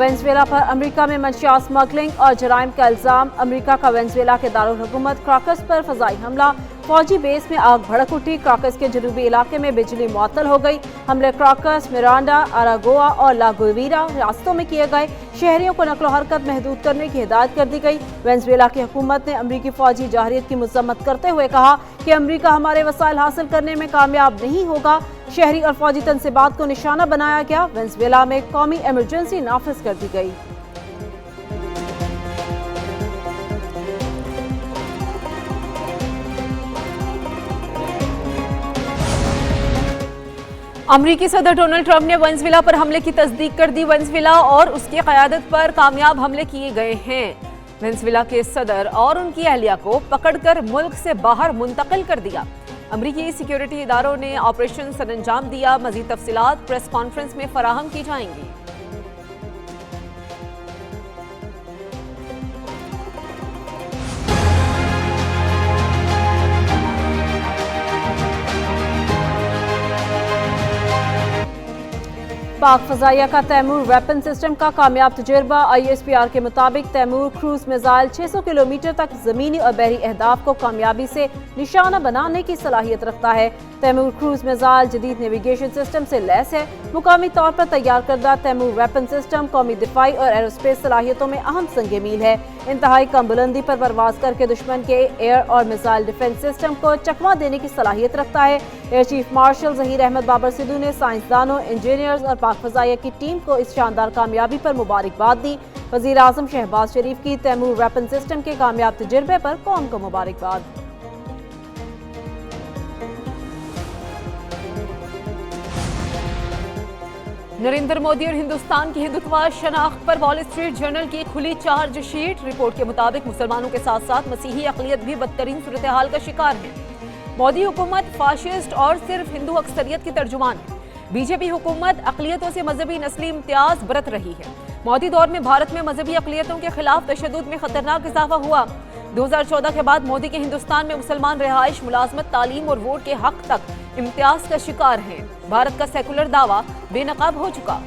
Venezuela पर America में मंशिया smuggling और जराइम का इल्जाम। अमेरिका का वेनेजुएला के दारुल हुकूमत क्राकस पर फजाई हमला। फौजी बेस में आग भड़क उठी। क्राकस के जनूबी इलाके में बिजली मुअत्तल हो गई। हमले क्राकस, मिरांडा, अरागोआ और लागोवीरा रास्तों में किए गए। शहरियों को नकलो हरकत महदूद करने की हिदायत कर दी गई। वेनेजुएला की हुकूमत ने अमरीकी फौजी जाहिरियत की मजम्मत करते हुए कहा कि अमरीका हमारे वसाइल हासिल करने में कामयाब नहीं होगा। शहरी और फौजी तनसीबात को निशाना बनाया गया। वेनेजुएला में कौमी इमरजेंसी नाफिज कर दी गई। अमरीकी सदर डोनाल्ड ट्रंप ने वेनेजुएला पर हमले की तस्दीक कर दी। वेनेजुएला और उसकी क़यादत पर कामयाब हमले किए गए हैं। वेनेजुएला के सदर और उनकी अहलिया को पकड़कर मुल्क से बाहर मुंतकिल कर दिया। अमरीकी सिक्योरिटी इदारों ने ऑपरेशन सरअंजाम दिया। मजीद तफसीलात प्रेस कॉन्फ्रेंस में फराहम की जाएंगी। पाक फजाइया का तैमूर वेपन सिस्टम का कामयाब तजुर्बा। ISPR के मुताबिक तैमूर क्रूज मिसाइल 600 किलोमीटर तक जमीनी और बहरी अहदाफ को कामयाबी से निशाना बनाने की सलाहियत रखता है। तैमूर क्रूज मिसाइल जदीद नेविगेशन सिस्टम से लैस है। मुकामी तौर पर तैयार करदा तैमूर वेपन सिस्टम कौमी दिफाई और एरोस्पेस सलाहियतों में अहम संग मील है। इंतहाई कम बुलंदी पर परवाज करके दुश्मन के एयर और मिसाइल डिफेंस सिस्टम को चकमा देने की सलाहियत रखता है। Air chief marshal Zaheer Ahmed Babar Sidhu ने साइंसदानों, इंजीनियर्स और पाक फजाइया की टीम को इस शानदार कामयाबी पर मुबारकबाद दी। वजीर आजम शहबाज शरीफ की तैमूर वेपन सिस्टम के कामयाब तजुर्बे पर कौम को मुबारकबाद। नरेंद्र मोदी और हिंदुस्तान की हिंदुत्व शनाख्त पर वॉल स्ट्रीट जर्नल की खुली चार्ज शीट। रिपोर्ट के मुताबिक मुसलमानों के साथ साथ मसीही अक़लियत भी बदतरीन सूरत हाल का शिकार है। मोदी हुकूमत फाशिस्ट और सिर्फ हिंदू अक्सरियत की तर्जुमान है। बीजेपी हुकूमत अक़लियतों से मजहबी नस्ली इम्तियाज बरत रही है। मोदी दौर में भारत में मजहबी अक़लियतों के खिलाफ तशद्दुद में खतरनाक इजाफा हुआ। 2014 के बाद मोदी के हिंदुस्तान में मुसलमान रिहाइश, मुलाजमत, तालीम और वोट के हक तक इम्तियाज का शिकार हैं। भारत का सेकुलर दावा बेनकाब हो चुका।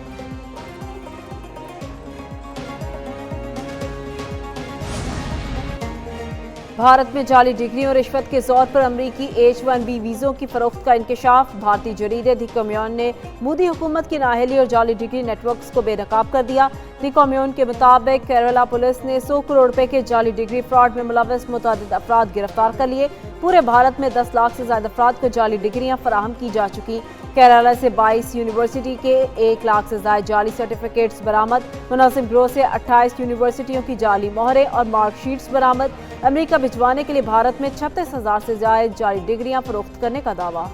भारत में जाली डिग्री और रिश्वत के जोर पर अमरीकी H-1B वीज़ों की फरोख्त का इंकशाफ। भारतीय जरीदे दी कम्यून ने मोदी हुकूमत की नाअहली और जाली डिग्री नेटवर्क्स को बेनकाब कर दिया। दी कम्यून के मुताबिक केरला पुलिस ने 100 करोड़ रुपए के जाली डिग्री फ्रॉड में मुलव्वस मुतअद्दिद अफराद गिरफ्तार कर लिए। पूरे भारत में 10 लाख से ज्यादा अफराद को जाली डिग्रियां फराहम की जा चुकी। केरला से 22 यूनिवर्सिटी के 1 लाख से ज्यादा जाली सर्टिफिकेट्स बरामद। मुनासिब गिरोह से 28 यूनिवर्सिटियों की जाली मोहरें और मार्कशीट्स बरामद। अमेरिका भिजवाने के लिए भारत में 36,000 से ज्यादा जाली डिग्रियां फरोख्त करने का दावा।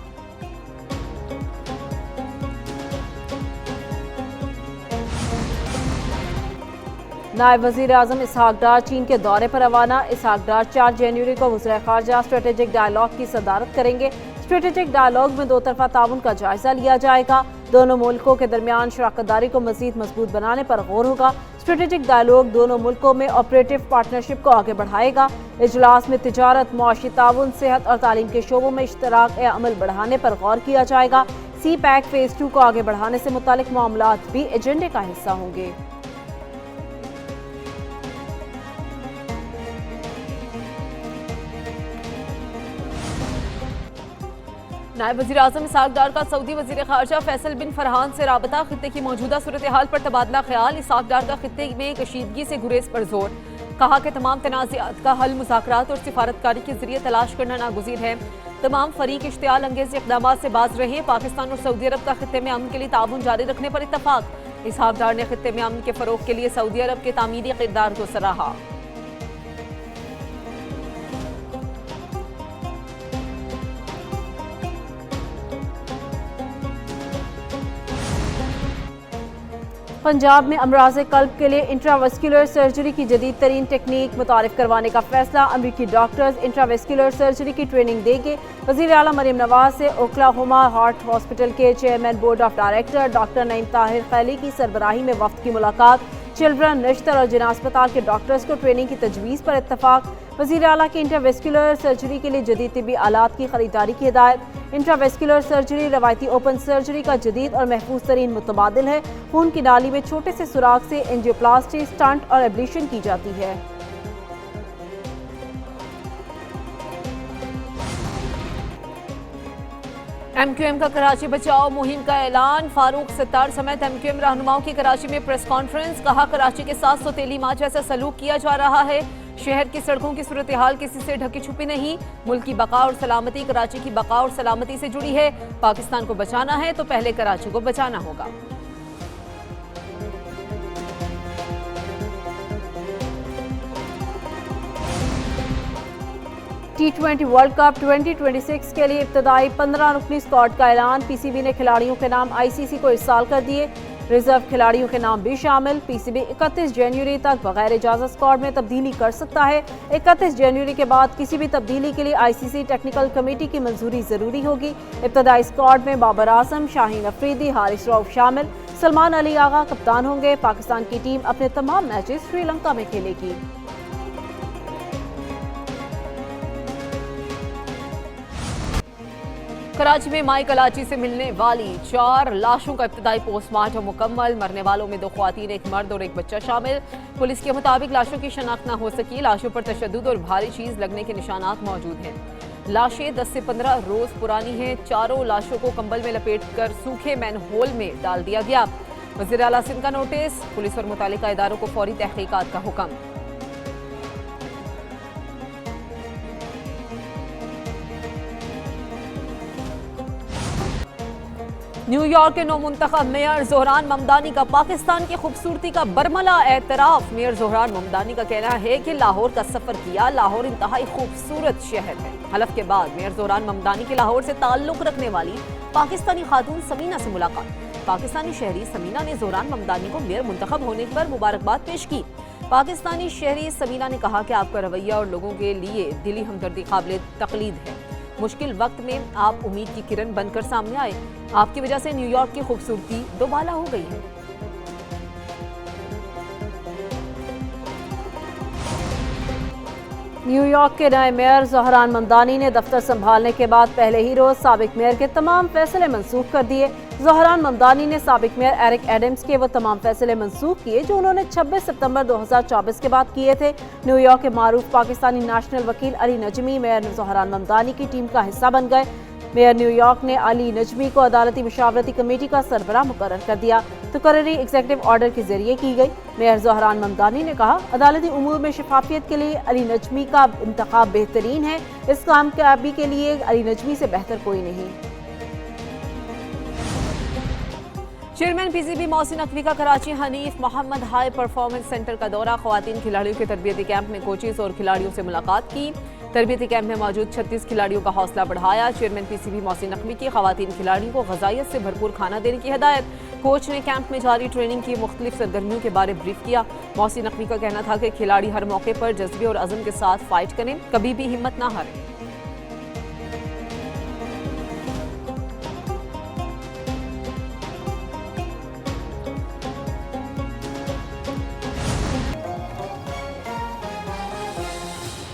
नायब वजीर आजम इसहाक डार चीन के दौरे पर रवाना। इसहाक डार 4 जनवरी को वज़ीर ख़ारजा स्ट्रेटेजिक डायलॉग की सदारत करेंगे। स्ट्रेटेजिक डायलॉग में दो तरफा ताउन का जायजा लिया जाएगा। दोनों मुल्कों के दरमियान शराकतदारी को मजीद मजबूत बनाने पर गौर होगा। स्ट्रेटेजिक डायलॉग दोनों मुल्कों में ऑपरेटिव पार्टनरशिप को आगे बढ़ाएगा। इजलास में तिजारत, मुआशी ताउन, सेहत और तालीम के शोबों में इश्तराक अमल बढ़ाने पर गौर किया जाएगा। CPEC फेज 2 को आगे बढ़ाने से मुतालिक मामलात भी एजेंडे का हिस्सा होंगे। नायब वज़ीर आज़म इसहाक डार का सऊदी वज़ीर ख़ारजा फैसल बिन फरहान से राबता। खित्ते की मौजूदा सूरत हाल पर तबादला ख्याल। इसहाक डार का खित्ते में कशीदगी से गुरेज पर जोर। कहा कि तमाम तनाज़ात का हल मुज़ाकरात और सिफारतकारी के जरिए तलाश करना नागुज़ीर है। तमाम फरीक इश्तियाल अंगेज़ इक़दामात से बाज रहे। पाकिस्तान और सऊदी अरब का खित्ते में अमन के लिए ताउन जारी रखने पर इत्तफ़ाक़। इसहाक डार ने खित्ते में अमन के फ़रोग़ के लिए सऊदी अरब के तामीरी किरदार को सराहा। पंजाब में अमराज़ कल्ब के लिए इंट्रावेस्कुलर सर्जरी की जदीद तरीन टेक्निक मुतारिफ करवाने का फैसला। अमरीकी डॉक्टर्स इंट्रावेस्कुलर सर्जरी की ट्रेनिंग देंगे। वज़ीर आला मरीम नवाज से ओक्लाहोमा हार्ट हॉस्पिटल के chairman board of director doctor Naeem Tahir खैली की सरबराही में वफ्द की मुलाकात। चिल्ड्रन, नश्तर और जिना अस्पताल के डॉक्टर्स को ट्रेनिंग की तजवीज़ पर इत्तफाक। वज़ीर आला की इंट्रावेस्कुलर सर्जरी के लिए जदीद तिब्बी आलात की खरीदारी की हिदायत। इंट्रावेस्कुलर सर्जरी रवायती ओपन सर्जरी का जदीद और महफूज तरीन मुतबादिल है। खून की नाली में छोटे से सुराख से एंजियोप्लास्टी, स्टंट और एब्लेशन की जाती है। एमक्यूएम का कराची बचाओ मुहिम का ऐलान। फारूक सत्तार समेत एमक्यूएम रहनुमाओं की कराची में प्रेस कॉन्फ्रेंस। कहा, कराची के साथ सौतेली माँ जैसा सलूक किया जा रहा है। शहर की सड़कों की सूरत हाल किसी से ढकी छुपी नहीं। मुल्क की बका और सलामती कराची की बका और सलामती से जुड़ी है। पाकिस्तान को बचाना है तो पहले कराची को बचाना होगा। T20 वर्ल्ड कप 2026 के लिए इब्तदाई 15 रुकनी स्क्वाड का ऐलान। पीसीबी ने खिलाड़ियों के नाम आईसीसी को इरसाल कर दिए। रिजर्व खिलाड़ियों के नाम भी शामिल। पीसीबी 31 जनवरी तक बगैर इजाजत स्क्वाड में तब्दीली कर सकता है। 31 जनवरी के बाद किसी भी तब्दीली के लिए आईसीसी टेक्निकल कमेटी की मंजूरी जरूरी होगी। इब्तदाई स्क्वाड में बाबर आजम, शाहीन अफरीदी, हारिस रऊफ शामिल। सलमान अली आगा कप्तान होंगे। पाकिस्तान की टीम अपने तमाम मैचेस श्रीलंका में खेलेगी। कराची में माई कलाची से मिलने वाली 4 लाशों का इब्तदाई पोस्टमार्टम मुकम्मल। मरने वालों में 2 ख्वातीन, 1 मर्द और 1 बच्चा शामिल। पुलिस के मुताबिक लाशों की शनाख्त न हो सकी। लाशों पर तशद्दुद और भारी चीज लगने के निशानात मौजूद हैं। लाशें 10 से 15 रोज पुरानी हैं। चारों लाशों को कंबल में लपेटकर सूखे मैनहोल में डाल दिया गया। वज़ीर आला सिंध का नोटिस। पुलिस और मुतालिका इदारों को फौरी तहकीकात का हुक्म। न्यूयॉर्क के नौमुंतखब मेयर ज़ोहरान ममदानी का पाकिस्तान की खूबसूरती का बरमला एतराफ। मेयर ज़ोहरान ममदानी का कहना है कि लाहौर का सफर किया। लाहौर इंतहाई खूबसूरत शहर है। हलफ के बाद मेयर ज़ोहरान ममदानी की लाहौर से ताल्लुक रखने वाली पाकिस्तानी खातून समीना से मुलाकात। पाकिस्तानी शहरी समीना ने ज़ोहरान ममदानी को मेयर मुंतखब होने पर मुबारकबाद पेश की। पाकिस्तानी शहरी समीना ने कहा कि आपका रवैया और लोगों के लिए दिली हमदर्दी काबिल तकलीद है। मुश्किल वक्त में आप उम्मीद की किरण बनकर सामने आए। आपकी वजह से न्यूयॉर्क की खूबसूरती दोबाला हो गई है। न्यूयॉर्क के नए मेयर ज़ोहरान ममदानी ने दफ्तर संभालने के बाद पहले ही रोज साबिक मेयर के तमाम फैसले मंसूख कर दिए। ज़ोहरान ममदानी ने साबिक मेयर एरिक एडम्स के वो तमाम फैसले मंसूख किए जो उन्होंने 26 सितंबर 2024 के बाद किए थे। न्यूयॉर्क के मारूफ पाकिस्तानी नेशनल वकील अली नजमी मेयर ज़ोहरान ममदानी की टीम का हिस्सा बन गए। मेयर न्यूयॉर्क ने अली नजमी को अदालती मशावरती कमेटी का सरबराह मुकर्रर कर दिया। तकर्री एग्जीक्यूटिव ऑर्डर के जरिए की गई। मेयर ज़ोहरान ममदानी ने कहा, अदालती उमूर में शफाफियत के लिए अली नजमी का इंतखाब बेहतरीन है। इस कामयाबी के लिए अली नजमी से बेहतर कोई नहीं। चेयरमैन पीसीबी मोहसिन नकवी का Karachi Hanif Mohammad high performance centre का दौरा। ख्वातीन खिलाड़ियों के तरबियती कैंप में कोचेस और खिलाड़ियों से मुलाकात की। तरबियती कैंप में मौजूद 36 खिलाड़ियों का हौसला बढ़ाया। चेयरमैन पीसीबी मोहसिन नकवी की ख्वातीन खिलाड़ियों को ग़िज़ाइयत से भरपूर खाना देने की हिदायत। कोच ने कैंप में जारी ट्रेनिंग की मुख्तलिफ सरगर्मियों के बारे ब्रीफ किया। मोहसिन नकवी का कहना था कि खिलाड़ी हर मौके पर जज्बे और अज़म के साथ फाइट करें, कभी भी हिम्मत ना हारें।